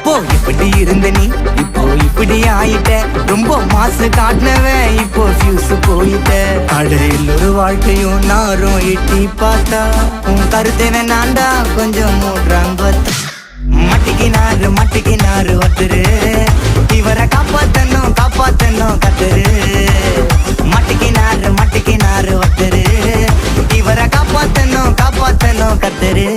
இப்போ இப்படி இருந்த நீ இப்போ இப்படி ஆயிட்ட, ரொம்ப மாசு காட்டினவன் இப்போ ஃபியூஸ் போயிட்ட. அடையில் ஒரு வாழ்க்கையும் நாரும் எட்டி பார்த்தா உன் கருத்தை வேணாண்டா கொஞ்சம் மூடுறாங்க. மட்டிக்கினாரு ஒருத்தரு, இவரை காப்பாத்தணும் கத்துரு. மட்டிக்கினாரு ஒருத்தரு, இவரை காப்பாத்தணும் கத்துரு.